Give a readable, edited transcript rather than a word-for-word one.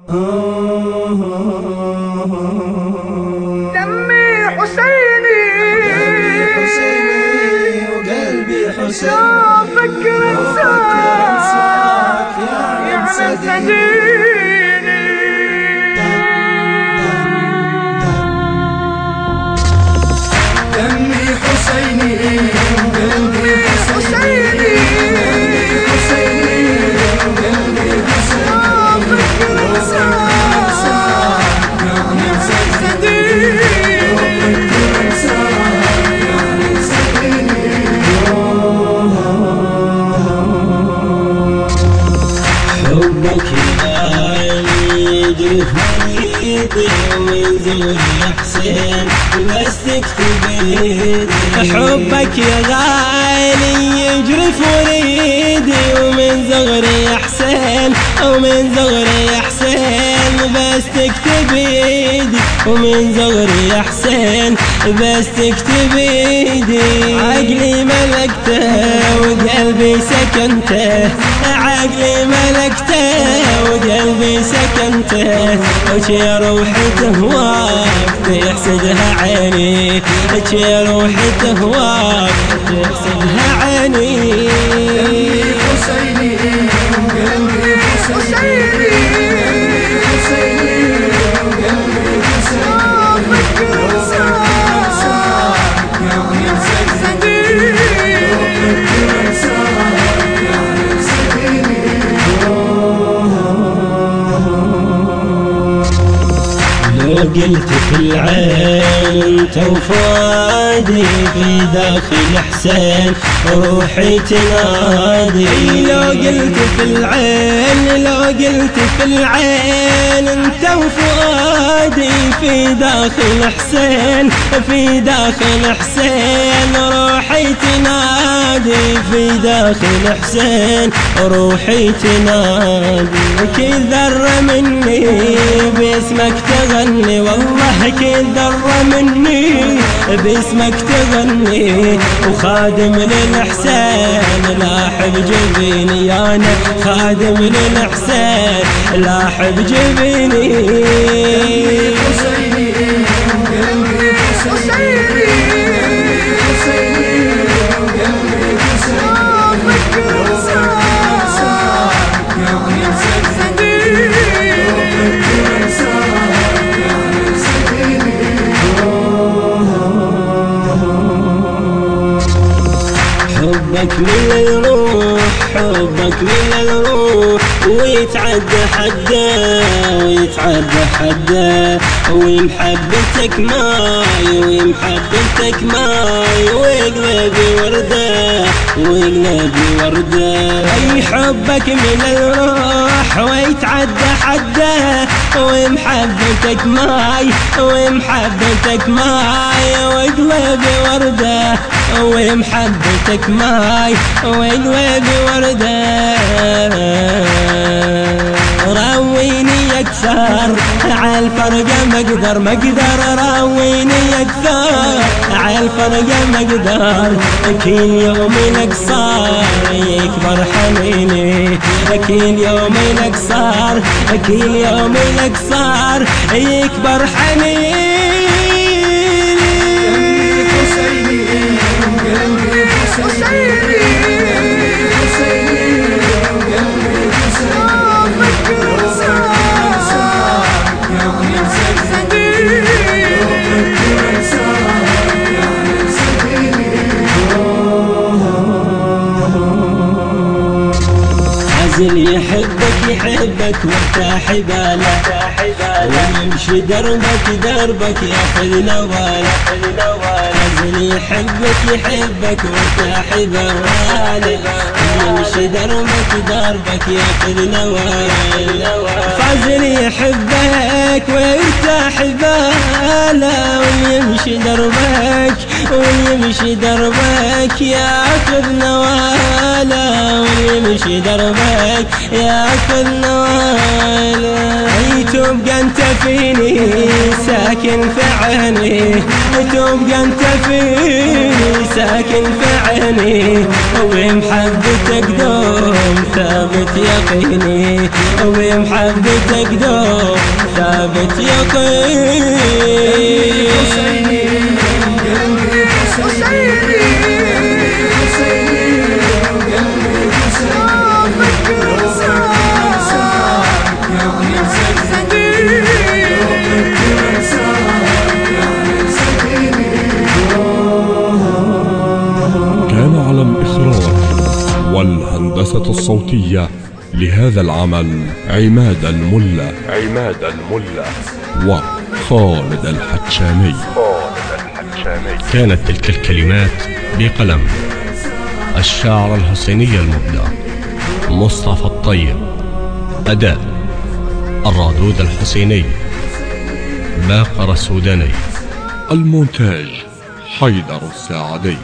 دمي حسيني وقلبي حسيني، يا فكر انساك يا سديني. دمي حسيني وقلبي حسيني، حبك يجري في ومن زوري يا حسين بس تكتب. حبك يا غالي يجري في وريدي ومن زغري يا حسين، ومن زغري يا حسين بس تكتب ايدي، ومن زغري يا حسين بس تكتب ايدي. عقلي ملكته وقلبي سكنته، عقلي ملكته وقلبي سكنته، وشي روحي تهواك تحسدها عيني، وشي روحي تهواك تحسدها عيني. دمي حسيني وقلبي حسيني، قلت في العين انت وفؤادي في داخل حسين روحي تنادي. لو قلت في العين، لو قلت في العين انت وفؤادي في داخل حسين، في داخل حسين روحي تنادي، في داخل حسين روحي تنادي. كل ذرة مني باسمك تغني، والله كل ذرة مني باسمك تغني، وخادم للحسين لاحب جبيني، انا خادم للحسين لاحب جبيني. حسيني وقلبي حسيني، حبك من الروح، حبك من الروح ويتعدى حده، ويتعدى حده، ومحبتك ماي، ومحبتك ماي، وقلبي وردة، وقلبي وردة. اي حبك من الروح ويتعدى حده، ومحبتك ماي، ومحبتك ماي، وقلبي وردة، ومحبتك ماي، وقلبي وردة. رويني اكثر عالفرقة مقدر، مقدر رويني اكثر عالفرقة مقدر. كل يوم لك صار يكبر حنيني، كل يوم لك صار، كل يوم لك صار يكبر حنيني. عزل يحبك يحبك وارتاح باله، ويمشي دربك دربك ياخذ نواله. عزل يحبك يحبك وارتاح باله، ويمشي دربك دربك ياخذ نواله. فازل يحبك ويرتاح باله، ويمشي دربك، ويمشي دربك ياخذ نواله، ويمشي دربك ياخذ نواله. تبقى انت فيني ساكن في عيني، تبقى انت فيني ساكن في عيني، ومحبتك دوم ثابت يقيني، ومحبتك دوم ثابت يقيني. كان على الإخراج والهندسة الصوتية لهذا العمل عماد الملا وخالد الحتشامي. كانت تلك الكلمات بقلم الشاعر الحسيني المبدع مصطفى الطيب، أداء الرادود الحسيني، باقر السوداني، المونتاج حيدر الساعدي.